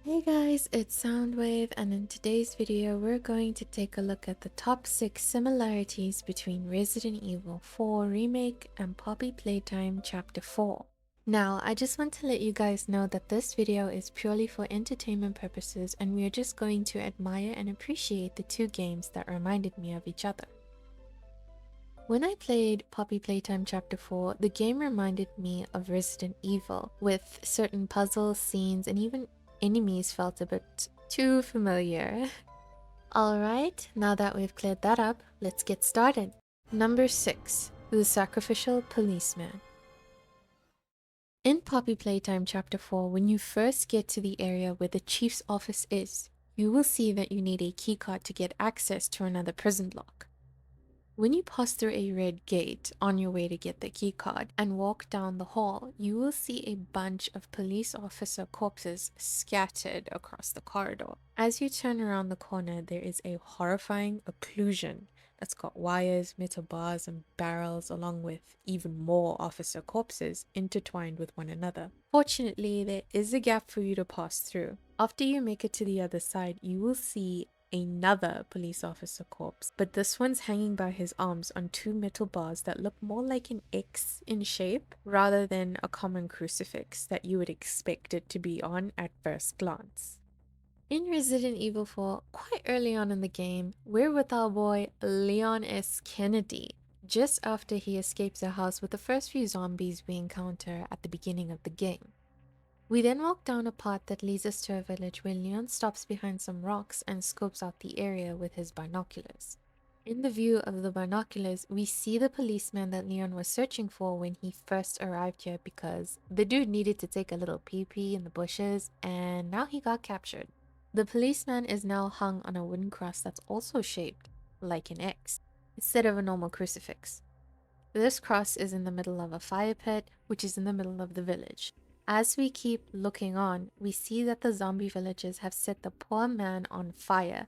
Hey guys, it's Soundwave, and in today's video we're going to take a look at the top 6 similarities between Resident Evil 4 Remake and Poppy Playtime Chapter 4. Now, I just want to let you guys know that this video is purely for entertainment purposes and we are just going to admire and appreciate the two games that reminded me of each other. When I played Poppy Playtime Chapter 4, the game reminded me of Resident Evil, with certain puzzles, scenes, and even enemies felt a bit too familiar. Alright, now that we've cleared that up, let's get started. Number 6. The Sacrificial Policeman. In Poppy Playtime Chapter 4, when you first get to the area where the chief's office is, you will see that you need a keycard to get access to another prison lock. When you pass through a red gate on your way to get the keycard and walk down the hall, you will see a bunch of police officer corpses scattered across the corridor. As you turn around the corner, there is a horrifying occlusion that's got wires, metal bars, and barrels, along with even more officer corpses intertwined with one another. Fortunately, there is a gap for you to pass through. After you make it to the other side, you will see another police officer corpse, but this one's hanging by his arms on two metal bars that look more like an X in shape rather than a common crucifix that you would expect it to be on at first glance. In Resident Evil 4, quite early on in the game, we're with our boy Leon S. Kennedy, just after he escapes a house with the first few zombies we encounter at the beginning of the game. We then walk down a path that leads us to a village where Leon stops behind some rocks and scopes out the area with his binoculars. In the view of the binoculars, we see the policeman that Leon was searching for when he first arrived here because the dude needed to take a little pee-pee in the bushes and now he got captured. The policeman is now hung on a wooden cross that's also shaped like an X, instead of a normal crucifix. This cross is in the middle of a fire pit, which is in the middle of the village. As we keep looking on, we see that the zombie villagers have set the poor man on fire,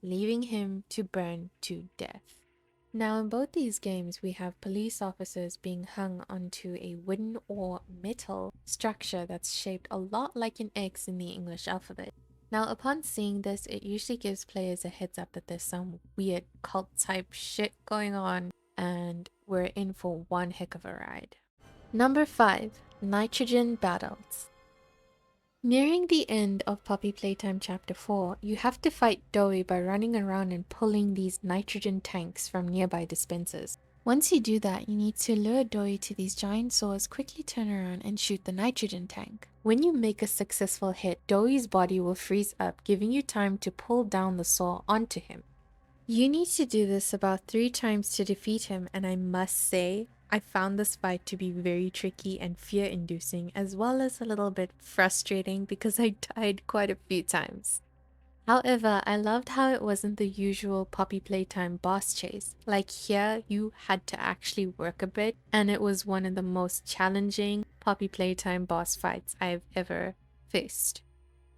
leaving him to burn to death. Now, in both these games, we have police officers being hung onto a wooden or metal structure that's shaped a lot like an X in the English alphabet. Now, upon seeing this, it usually gives players a heads up that there's some weird cult type shit going on, and we're in for one heck of a ride. Number 5. Nitrogen Battles. Nearing the end of Poppy Playtime Chapter 4, you have to fight Doe by running around and pulling these nitrogen tanks from nearby dispensers. Once you do that, you need to lure Doe to these giant saws, quickly turn around and shoot the nitrogen tank. When you make a successful hit, Doe's body will freeze up, giving you time to pull down the saw onto him. You need to do this about 3 times to defeat him, and I must say, I found this fight to be very tricky and fear-inducing, as well as a little bit frustrating because I died quite a few times. However, I loved how it wasn't the usual Poppy Playtime boss chase. Like here, you had to actually work a bit, and it was one of the most challenging Poppy Playtime boss fights I've ever faced.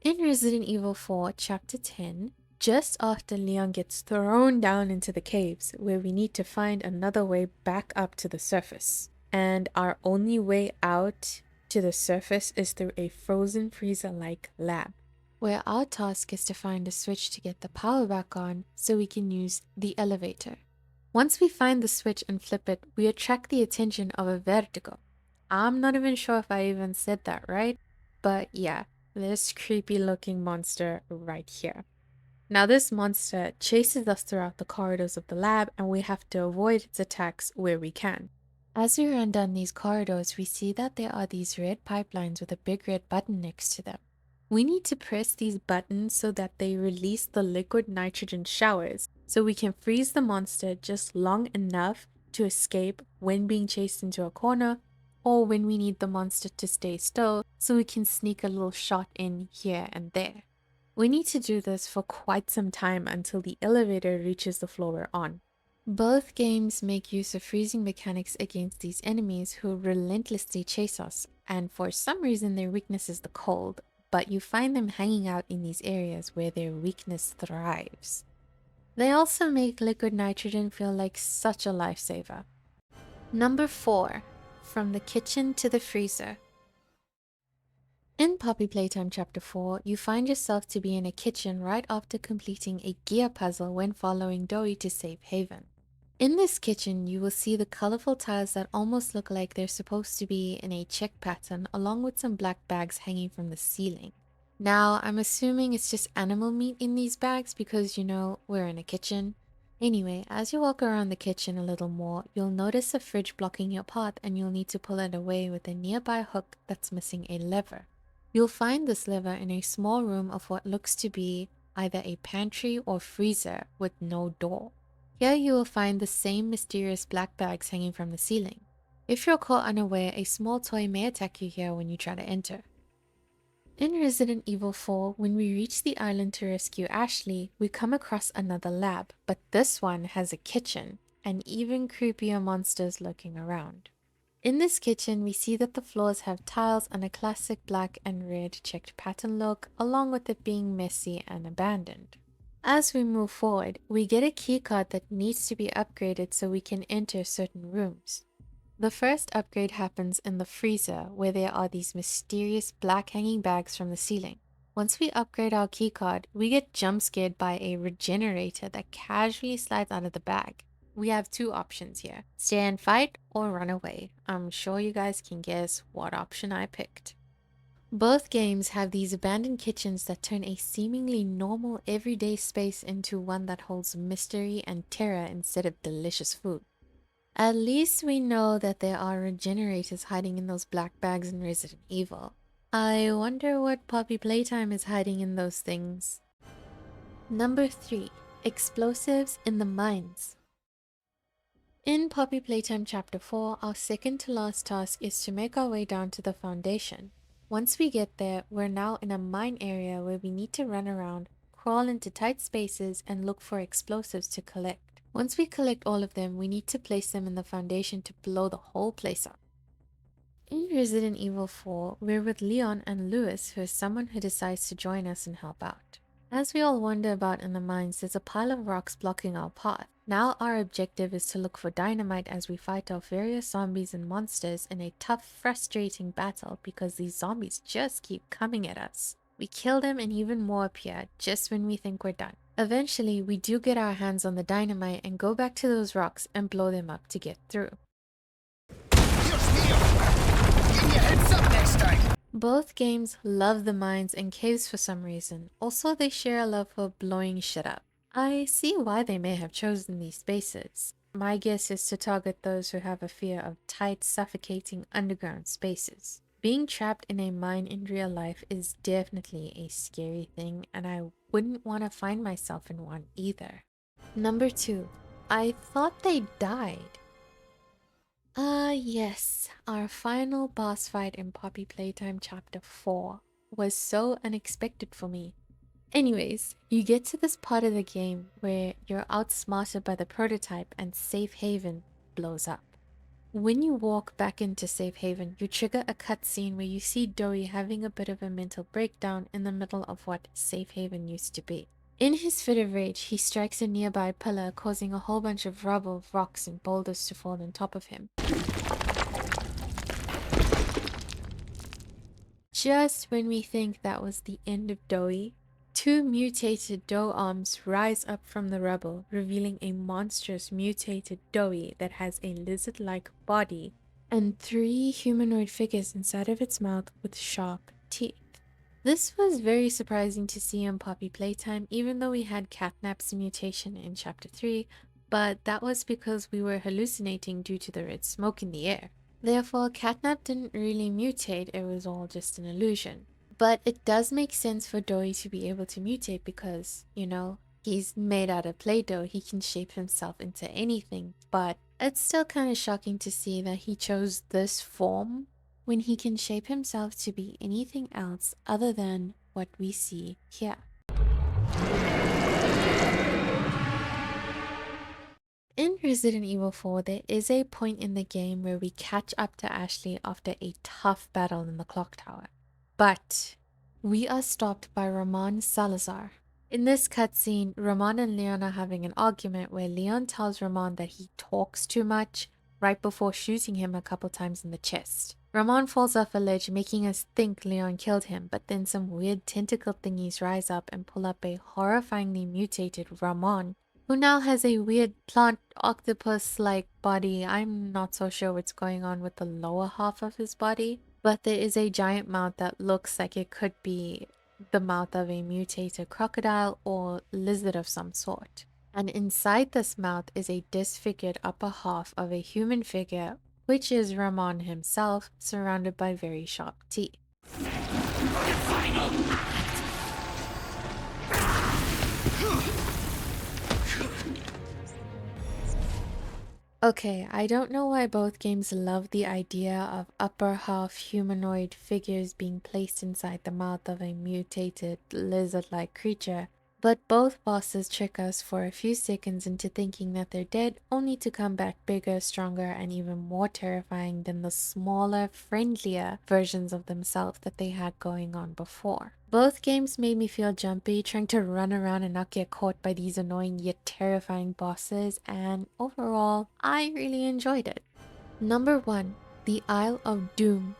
In Resident Evil 4 Chapter 10, just after Leon gets thrown down into the caves, where we need to find another way back up to the surface. And our only way out to the surface is through a frozen freezer-like lab, where our task is to find a switch to get the power back on so we can use the elevator. Once we find the switch and flip it, we attract the attention of a vertigo. I'm not even sure if I even said that right, but yeah, this creepy looking monster right here. Now this monster chases us throughout the corridors of the lab and we have to avoid its attacks where we can. As we run down these corridors, we see that there are these red pipelines with a big red button next to them. We need to press these buttons so that they release the liquid nitrogen showers, so we can freeze the monster just long enough to escape when being chased into a corner, or when we need the monster to stay still so we can sneak a little shot in here and there. We need to do this for quite some time until the elevator reaches the floor we're on. Both games make use of freezing mechanics against these enemies who relentlessly chase us, and for some reason their weakness is the cold, but you find them hanging out in these areas where their weakness thrives. They also make liquid nitrogen feel like such a lifesaver. Number 4. From the kitchen to the freezer. In Poppy Playtime Chapter 4, you find yourself to be in a kitchen right after completing a gear puzzle when following Doe to Safe Haven. In this kitchen, you will see the colorful tiles that almost look like they're supposed to be in a check pattern, along with some black bags hanging from the ceiling. Now, I'm assuming it's just animal meat in these bags because, we're in a kitchen. Anyway, as you walk around the kitchen a little more, you'll notice a fridge blocking your path and you'll need to pull it away with a nearby hook that's missing a lever. You'll find this lever in a small room of what looks to be either a pantry or freezer with no door. Here you will find the same mysterious black bags hanging from the ceiling. If you're caught unaware, a small toy may attack you here when you try to enter. In Resident Evil 4, when we reach the island to rescue Ashley, we come across another lab, but this one has a kitchen, and even creepier monsters lurking around. In this kitchen, we see that the floors have tiles and a classic black and red checked pattern look, along with it being messy and abandoned. As we move forward, we get a keycard that needs to be upgraded so we can enter certain rooms. The first upgrade happens in the freezer, where there are these mysterious black hanging bags from the ceiling. Once we upgrade our keycard, we get jump scared by a regenerator that casually slides out of the bag. We have two options here: stay and fight or run away. I'm sure you guys can guess what option I picked. Both games have these abandoned kitchens that turn a seemingly normal everyday space into one that holds mystery and terror instead of delicious food. At least we know that there are regenerators hiding in those black bags in Resident Evil. I wonder what Poppy Playtime is hiding in those things. Number 3. Explosives in the mines. In Poppy Playtime Chapter 4, our second to last task is to make our way down to the foundation. Once we get there, we're now in a mine area where we need to run around, crawl into tight spaces, and look for explosives to collect. Once we collect all of them, we need to place them in the foundation to blow the whole place up. In Resident Evil 4, we're with Leon and Lewis, who is someone who decides to join us and help out. As we all wander about in the mines, there's a pile of rocks blocking our path. Now our objective is to look for dynamite as we fight off various zombies and monsters in a tough, frustrating battle because these zombies just keep coming at us. We kill them and even more appear just when we think we're done. Eventually, we do get our hands on the dynamite and go back to those rocks and blow them up to get through. Both games love the mines and caves for some reason. Also, they share a love for blowing shit up. I see why they may have chosen these spaces. My guess is to target those who have a fear of tight, suffocating underground spaces. Being trapped in a mine in real life is definitely a scary thing, and I wouldn't want to find myself in one either. Number 2. I thought they died. Yes, our final boss fight in Poppy Playtime Chapter 4 was so unexpected for me. Anyways, you get to this part of the game where you're outsmarted by the prototype and Safe Haven blows up. When you walk back into Safe Haven, you trigger a cutscene where you see Doe having a bit of a mental breakdown in the middle of what Safe Haven used to be. In his fit of rage, he strikes a nearby pillar, causing a whole bunch of rubble, rocks, and boulders to fall on top of him. Just when we think that was the end of Doe, two mutated Doe arms rise up from the rubble, revealing a monstrous mutated Doe that has a lizard-like body and 3 humanoid figures inside of its mouth with sharp teeth. This was very surprising to see in Poppy Playtime, even though we had Catnap's mutation in Chapter 3, but that was because we were hallucinating due to the red smoke in the air. Therefore, Catnap didn't really mutate, it was all just an illusion. But it does make sense for Doe to be able to mutate because, he's made out of Play-Doh, he can shape himself into anything, but it's still kind of shocking to see that he chose this form when he can shape himself to be anything else other than what we see here. In Resident Evil 4, there is a point in the game where we catch up to Ashley after a tough battle in the clock tower. But we are stopped by Ramon Salazar. In this cutscene, Ramon and Leon are having an argument where Leon tells Ramon that he talks too much, right before shooting him a couple times in the chest. Ramon falls off a ledge, making us think Leon killed him, but then some weird tentacle thingies rise up and pull up a horrifyingly mutated Ramon, who now has a weird plant octopus-like body. I'm not so sure what's going on with the lower half of his body, but there is a giant mouth that looks like it could be the mouth of a mutated crocodile or lizard of some sort. And inside this mouth is a disfigured upper half of a human figure, which is Ramon himself, surrounded by very sharp teeth. Okay, I don't know why both games love the idea of upper half humanoid figures being placed inside the mouth of a mutated lizard-like creature, but both bosses trick us for a few seconds into thinking that they're dead, only to come back bigger, stronger, and even more terrifying than the smaller, friendlier versions of themselves that they had going on before. Both games made me feel jumpy, trying to run around and not get caught by these annoying yet terrifying bosses, and overall, I really enjoyed it. Number 1. The Isle of Doom.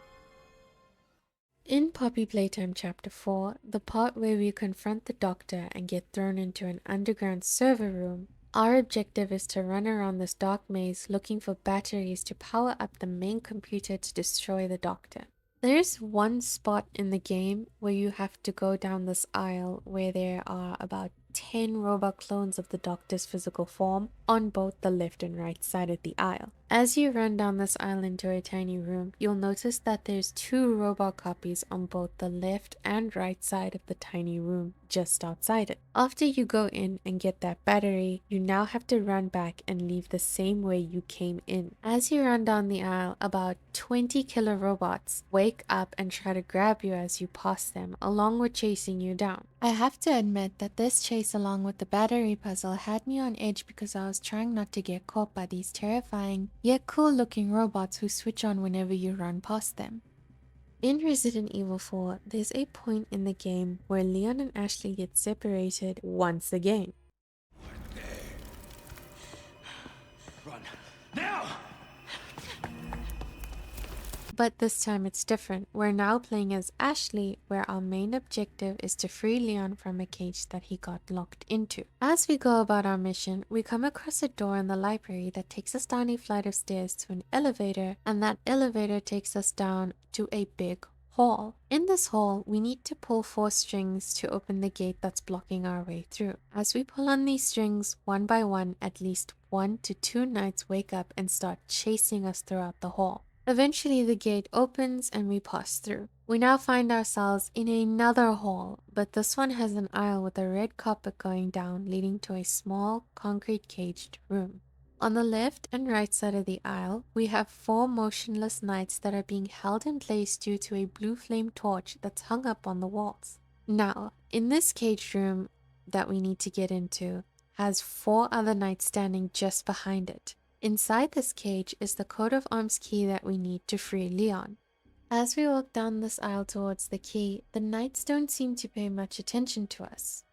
In Poppy Playtime Chapter 4, the part where we confront the Doctor and get thrown into an underground server room, our objective is to run around this dark maze looking for batteries to power up the main computer to destroy the Doctor. There's one spot in the game where you have to go down this aisle where there are about 10 robot clones of the Doctor's physical form on both the left and right side of the aisle. As you run down this aisle into a tiny room, you'll notice that there's 2 robot copies on both the left and right side of the tiny room just outside it. After you go in and get that battery, you now have to run back and leave the same way you came in. As you run down the aisle, about 20 killer robots wake up and try to grab you as you pass them, along with chasing you down. I have to admit that this chase along with the battery puzzle had me on edge because I was trying not to get caught by these terrifying yet cool looking robots who switch on whenever you run past them. In Resident Evil 4, there's a point in the game where Leon and Ashley get separated once again. Run. Now! But this time it's different. We're now playing as Ashley, where our main objective is to free Leon from a cage that he got locked into. As we go about our mission, we come across a door in the library that takes us down a flight of stairs to an elevator, and that elevator takes us down to a big hall. In this hall, we need to pull 4 strings to open the gate that's blocking our way through. As we pull on these strings, one by one, at least 1 to 2 knights wake up and start chasing us throughout the hall. Eventually the gate opens and we pass through. We now find ourselves in another hall, but this one has an aisle with a red carpet going down, leading to a small concrete caged room. On the left and right side of the aisle, we have 4 motionless knights that are being held in place due to a blue flame torch that's hung up on the walls. Now, in this caged room that we need to get into, has 4 other knights standing just behind it. Inside this cage is the coat of arms key that we need to free Leon. As we walk down this aisle towards the key, the knights don't seem to pay much attention to us.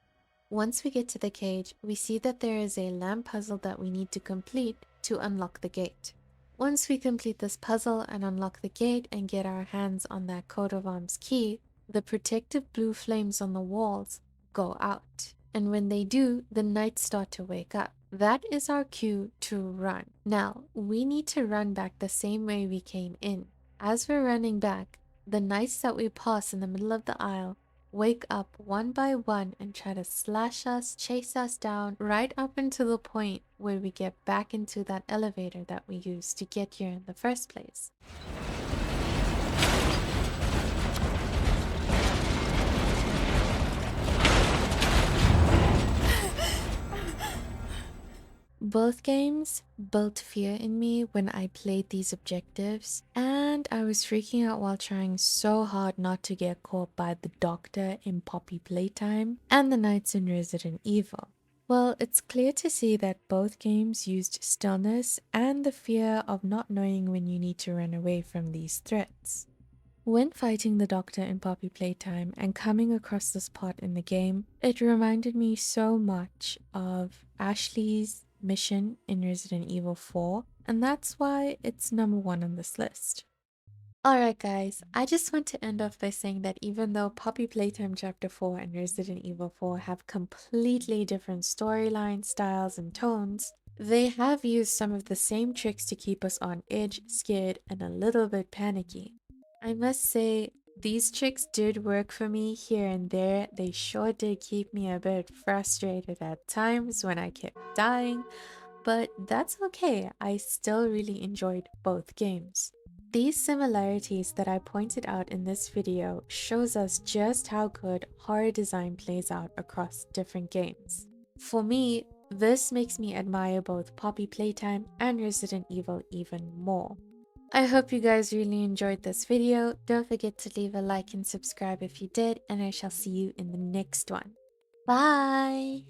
Once we get to the cage, we see that there is a lamp puzzle that we need to complete to unlock the gate. Once we complete this puzzle and unlock the gate and get our hands on that coat of arms key, the protective blue flames on the walls go out. And when they do, the knights start to wake up. That is our cue to run. Now, we need to run back the same way we came in. As we're running back, the knights that we pass in the middle of the aisle wake up one by one and try to slash us, chase us down, right up until the point where we get back into that elevator that we used to get here in the first place. Both games built fear in me when I played these objectives, and I was freaking out while trying so hard not to get caught by the Doctor in Poppy Playtime and the Knights in Resident Evil. Well, it's clear to see that both games used stillness and the fear of not knowing when you need to run away from these threats. When fighting the Doctor in Poppy Playtime and coming across this part in the game, it reminded me so much of Ashley's mission in Resident Evil 4, and that's why it's number 1 on this list. Alright guys, I just want to end off by saying that even though Poppy Playtime Chapter 4 and Resident Evil 4 have completely different storylines, styles, and tones, they have used some of the same tricks to keep us on edge, scared, and a little bit panicky. I must say, these tricks did work for me here and there. They sure did keep me a bit frustrated at times when I kept dying, but that's okay. I still really enjoyed both games. These similarities that I pointed out in this video shows us just how good horror design plays out across different games. For me, this makes me admire both Poppy Playtime and Resident Evil even more. I hope you guys really enjoyed this video. Don't forget to leave a like and subscribe if you did, and I shall see you in the next one. Bye!